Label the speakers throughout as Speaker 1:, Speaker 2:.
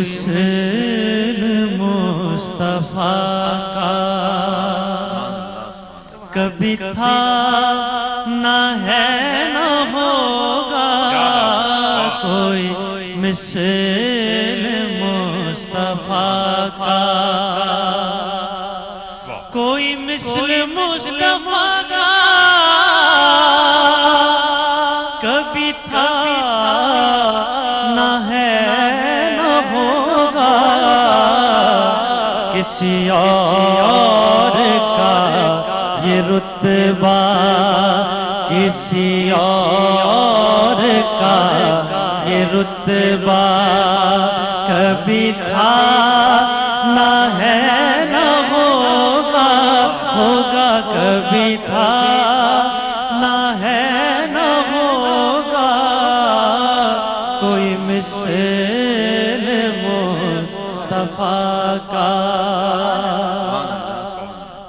Speaker 1: مثل مصطفیٰ کا کبھی تھا نہ ہے نہ ہوگا کوئی مثل مصطفیٰ کا کوئی مثل مصطفیٰ کا کبھی تھا نہ ہے نہ ہوگا کسی اور کا یہ رتبہ کسی اور کا یہ رتبہ کبھی تھا نہ ہے نہ ہوگا کبھی تھا نہ ہے نہ ہوگا کوئی مثل مصطفیٰ کا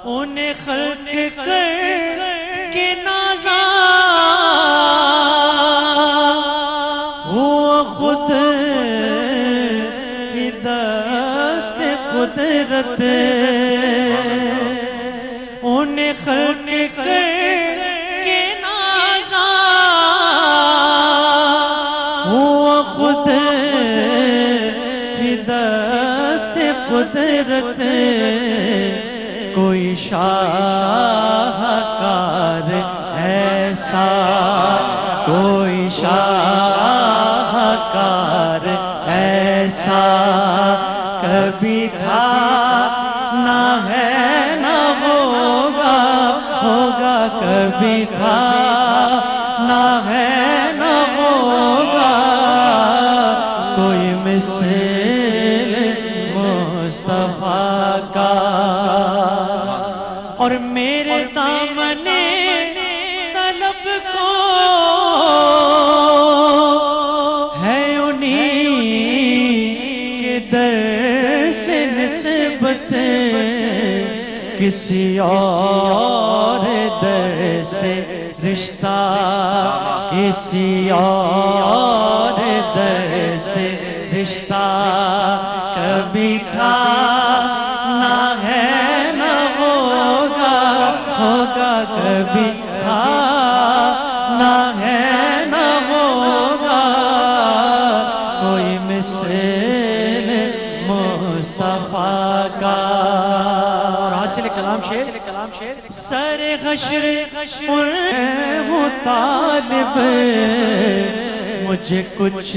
Speaker 1: انہیں خلق کر کے نازا ہوا خود ہی دست قدرت انہیں خلق کر کے نازا ہوا خود ہی دست قدرت کوئی شاہکار ایسا کوئی شاہکار ایسا کبھی تھا نہ ہے نہ ہوگا کبھی تھا نہ ہے نہ ہوگا کوئی مثل مصطفیٰ کا اور میرے دامن طلب کو ہے انہیں کے در سے نسبت کسی اور در سے رشتہ کسی اور در سے رشتہ کبھی تھا نہ ہے نہ ہوگا کبھی تھا نہ ہے نہ ہوگا کوئی مثل مصطفیٰ کا اور حاصل کلام شیر سر حشر پر ہوں طالب مجھے کچھ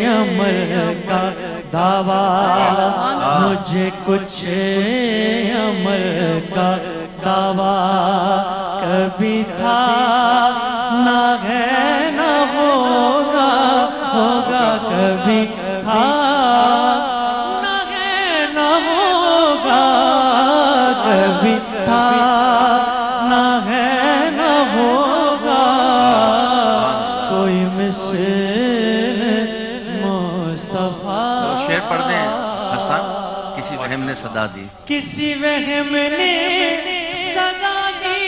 Speaker 1: عمل کا دعویٰ مجھے کچھ عمل کا دعویٰ کبھی تھا نہ ہے نہ ہوگا کبھی تھا نہ ہے نہ ہوگا کبھی تھا نہ ہے نہ ہوگا کوئی مثل مصطفیٰ
Speaker 2: شعر پڑھ دیں حسن کسی وہم نے صدا دی
Speaker 1: کسی وہم نے صدا دی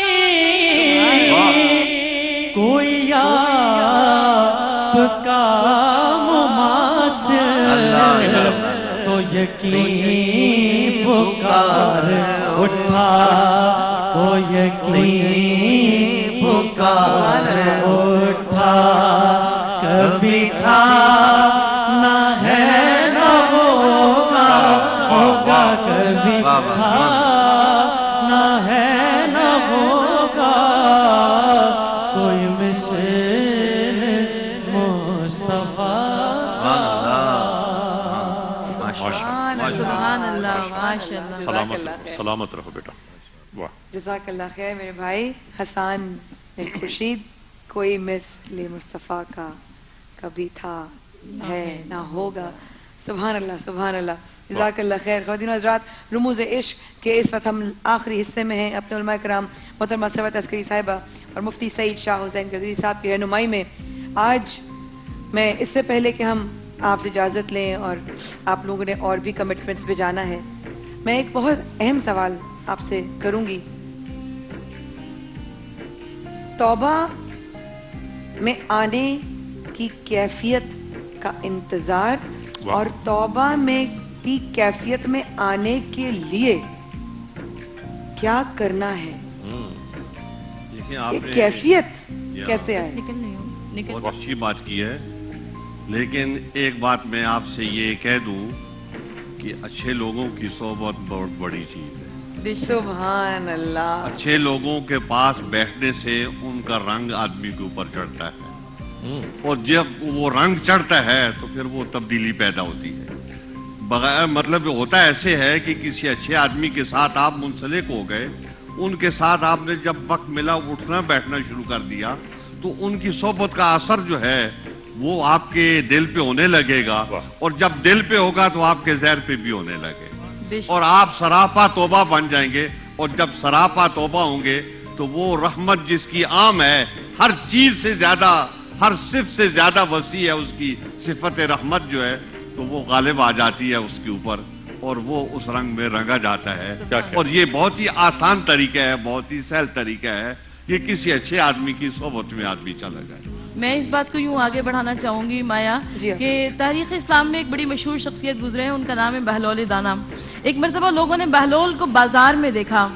Speaker 1: کوئی آپ کا مماثل تو یقین پکار اٹھا تو یقین پکار اٹھا کبھی تھا نہ ہے نہ ہوگا کبھی تھا نہ ہے نہ ہوگا کوئی مثل مصطفیٰ
Speaker 3: سبحان اللہ ماشاءاللہ
Speaker 4: سلامت رہو بیٹا
Speaker 3: جزاک اللہ خیر میرے بھائی حسان خورشید کوئی مثل مصطفیٰ کا کبھی تھا ہے نہ ہوگا سبحان اللہ جزاک اللہ خیر خواتین و حضرات رموز عشق کے اس وقت ہم آخری حصے میں ہیں اپنے علماء کرام محترمہ ثروت عسکری صاحبہ اور مفتی سعید شاہ حسین گردوی صاحب کی رہنمائی میں آج میں اس سے پہلے کہ ہم آپ سے اجازت لیں اور آپ لوگوں نے اور بھی کمٹمنٹس پہ جانا ہے میں ایک بہت اہم سوال آپ سے کروں گی توبہ میں آنے کی کیفیت کا انتظار اور توبہ میں کی کیفیت میں آنے کے لیے کیا کرنا ہے؟ یہ کیفیت کیسے آئے؟
Speaker 4: بہت اچھی بات کی ہے، لیکن ایک بات میں آپ سے یہ کہہ دوں کہ اچھے لوگوں کی صحبت بہت بڑی چیز ہے.
Speaker 3: سبحان اللہ.
Speaker 4: اچھے لوگوں کے پاس بیٹھنے سے ان کا رنگ آدمی کے اوپر چڑھتا ہے، اور جب وہ رنگ چڑھتا ہے تو پھر وہ تبدیلی پیدا ہوتی ہے. بغیر مطلب ہوتا ایسے ہے کہ کسی اچھے آدمی کے ساتھ آپ منسلک ہو گئے، ان کے ساتھ آپ نے جب وقت ملا اٹھنا بیٹھنا شروع کر دیا تو ان کی صحبت کا اثر جو ہے وہ آپ کے دل پہ ہونے لگے گا، اور جب دل پہ ہوگا تو آپ کے ظاہر پہ بھی ہونے لگے گا، اور آپ سراپا توبہ بن جائیں گے. اور جب سراپا توبہ ہوں گے تو وہ رحمت جس کی عام ہے، ہر چیز سے زیادہ، ہر صفت سے زیادہ وسیع ہے اس کی صفت رحمت جو ہے، تو وہ غالب آ جاتی ہے اس کے اوپر، اور وہ اس رنگ میں رنگا جاتا ہے. اور یہ بہت ہی آسان طریقہ ہے، بہت ہی سہل طریقہ ہے کہ کسی اچھے آدمی کی صحبت میں آدمی چلا جائے.
Speaker 5: میں اس بات کو یوں آگے بڑھانا چاہوں گی مایا کہ تاریخ اسلام میں ایک بڑی مشہور شخصیت گزرے ہیں، ان کا نام ہے بہلول دانا. ایک مرتبہ لوگوں نے بہلول کو بازار میں دیکھا،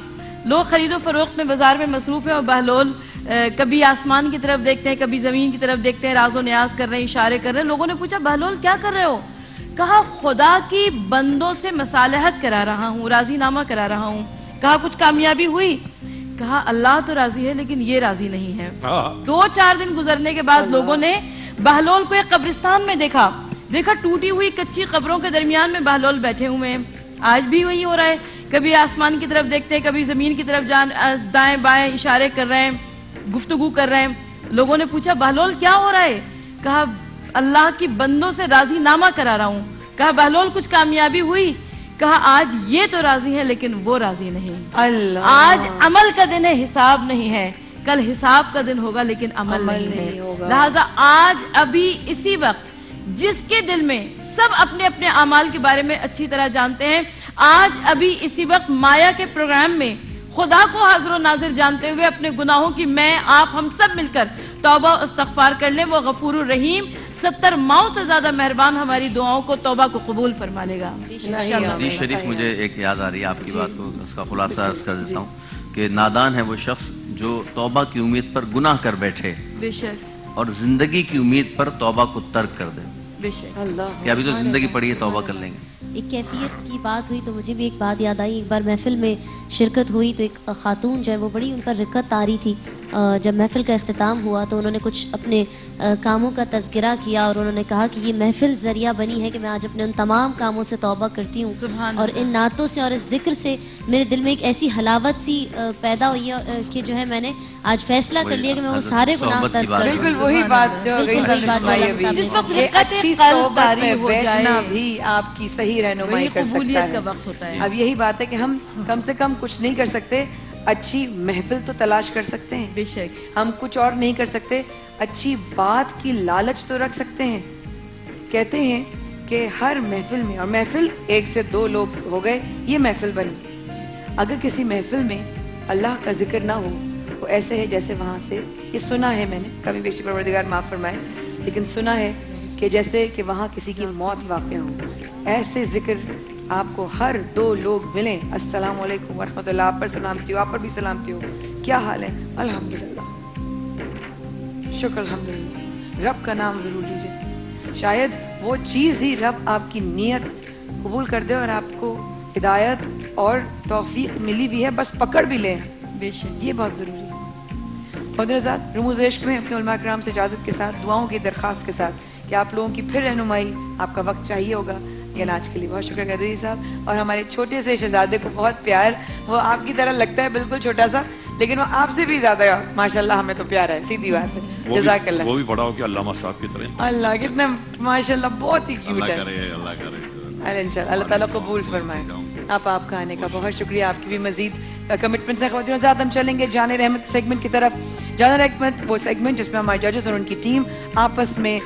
Speaker 5: لوگ خرید و فروخت میں بازار میں مصروف ہیں، اور بہلول کبھی آسمان کی طرف دیکھتے ہیں، کبھی زمین کی طرف دیکھتے ہیں، راز و نیاز کر رہے ہیں، اشارے کر رہے ہیں. لوگوں نے پوچھا بہلول کیا کر رہے ہو؟ کہا خدا کی بندوں سے مصالحت کرا رہا ہوں، راضی نامہ کرا رہا ہوں. کہا کچھ کامیابی ہوئی؟ کہا اللہ تو راضی ہے لیکن یہ راضی نہیں ہے. 2-4 دن گزرنے کے بعد لوگوں نے بہلول کو ایک قبرستان میں دیکھا ٹوٹی ہوئی کچی قبروں کے درمیان میں بہلول بیٹھے ہوئے ہیں. آج بھی وہی ہو رہا ہے، کبھی آسمان کی طرف دیکھتے ہیں، کبھی زمین کی طرف دائیں بائیں اشارے کر رہے ہیں، گفتگو کر رہے ہیں. لوگوں نے پوچھا بہلول کیا ہو رہا ہے؟ کہا اللہ کی بندوں سے راضی نامہ کرا رہا ہوں. کہا بہلول کچھ کامیابی ہوئی؟ کہا آج یہ تو راضی ہے لیکن وہ راضی نہیں.
Speaker 3: اللہ،
Speaker 5: آج عمل کا دن ہے، حساب نہیں ہے. کل حساب کا دن ہوگا لیکن عمل نہیں ہے. لہذا آج ابھی اسی وقت جس کے دل میں سب اپنے اپنے اعمال کے بارے میں اچھی طرح جانتے ہیں، آج ابھی اسی وقت مایا کے پروگرام میں خدا کو حاضر و ناظر جانتے ہوئے اپنے گناہوں کی میں آپ ہم سب مل کر توبہ و استغفار کر لیں. وہ غفور الرحیم 70 ماؤں سے زیادہ مہربان ہماری دعاؤں کو توبہ کو قبول فرما لے گا.
Speaker 2: حدیث شریف مجھے ایک یاد آ رہی ہے آپ کی بات کو، اس کا خلاصہ عرض کر دیتا ہوں کہ نادان ہے وہ شخص جو توبہ کی امید پر گناہ کر بیٹھے
Speaker 5: بے شک،
Speaker 2: اور زندگی کی امید پر توبہ کو ترک کر دے.
Speaker 5: بے شک.
Speaker 2: کہ ابھی تو زندگی پڑی ہے، توبہ کر لیں گے.
Speaker 6: ایک کیفیت کی بات ہوئی تو مجھے بھی ایک بات یاد آئی. ایک بار محفل میں شرکت ہوئی تو ایک خاتون جو ہے وہ بڑی ان پر رقت آ رہی تھی. جب محفل کا اختتام ہوا تو انہوں نے کچھ اپنے کاموں کا تذکرہ کیا، اور انہوں نے کہا کہ یہ محفل ذریعہ بنی ہے کہ میں آج اپنے ان تمام کاموں سے توبہ کرتی ہوں، اور ان نعتوں سے اور اس ذکر سے میرے دل میں ایک ایسی حلاوت سی پیدا ہوئی ہے کہ جو ہے میں نے آج فیصلہ کر لیا کہ میں وہ سارے گناہ ترک کر دوں.
Speaker 3: بالکل وہی بات جو
Speaker 5: جس وقت
Speaker 3: اچھی صحبت میں بیٹھنا بھی آپ کی صحیح رہنمائی کر سکتا ہے. اب یہی بات ہے کہ ہم کم سے کم کچھ نہیں کر سکتے، اچھی محفل تو تلاش کر سکتے ہیں.
Speaker 5: بے شک.
Speaker 3: ہم کچھ اور نہیں کر سکتے، اچھی بات کی لالچ تو رکھ سکتے ہیں. کہتے ہیں کہ ہر محفل میں، اور محفل 1 سے 2 لوگ ہو گئے، یہ محفل بنی. اگر کسی محفل میں اللہ کا ذکر نہ ہو وہ ایسے ہے جیسے وہاں سے، یہ سنا ہے میں نے، کبھی بیشی پروردگار معاف فرمائے، لیکن سنا ہے کہ جیسے کہ وہاں کسی کی موت واقع ہو. ایسے ذکر آپ کو ہر 2 لوگ ملیں، السلام علیکم ورحمۃ اللہ، آپ پر سلامتی ہو، آپ پر بھی سلامتی ہو، کیا حال ہے؟ الحمدللہ، شکر الحمدللہ. رب کا نام ضرور لیجیے، شاید وہ چیز ہی رب آپ کی نیت قبول کر دے اور آپ کو ہدایت اور توفیق ملی بھی ہے، بس پکڑ بھی لیں.
Speaker 5: بے شک.
Speaker 3: یہ بہت ضروری ہے. حضرات رموز عشق میں اپنے علماء کرام سے اجازت کے ساتھ، دعاؤں کی درخواست کے ساتھ کہ آپ لوگوں کی پھر رہنمائی، آپ کا وقت چاہیے ہوگا. یہ آج کے لیے بہت شکریہ قادری صاحب، اور ہمارے چھوٹے سے شہزادے کو بہت پیار. وہ آپ کی طرح لگتا ہے بالکل چھوٹا سا، لیکن وہ آپ سے بھی زیادہ ماشاءاللہ ہمیں تو پیار ہے، سیدھی بات ہے. جزاک اللہ.
Speaker 4: وہ بھی بڑا ہو کے علامہ صاحب کی طرح.
Speaker 3: اللہ کتنا ماشاءاللہ بہت ہی کیوٹ ہے.
Speaker 4: اللہ کرے.
Speaker 3: انشاءاللہ اللہ تعالیٰ قبول فرمائے. آپ کا آنے کا بہت شکریہ، آپ کی بھی مزید کمٹمنٹ سے. خواتین حضرات ہم چلیں گے جان رحمت سیگمنٹ کی طرف. جان رحمت وہ سیگمنٹ جس میں ہمارے ججز اور ان کی ٹیم آپس میں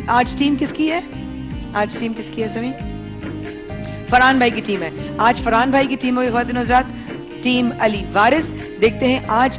Speaker 3: آج ٹیم کس کی ہے؟ آج ٹیم کس کی ہے سمی؟ فرحان بھائی کی ٹیم ہے. آج فرحان بھائی کی ٹیم ہوگی خواتین حضرات، ٹیم علی وارث. دیکھتے ہیں آج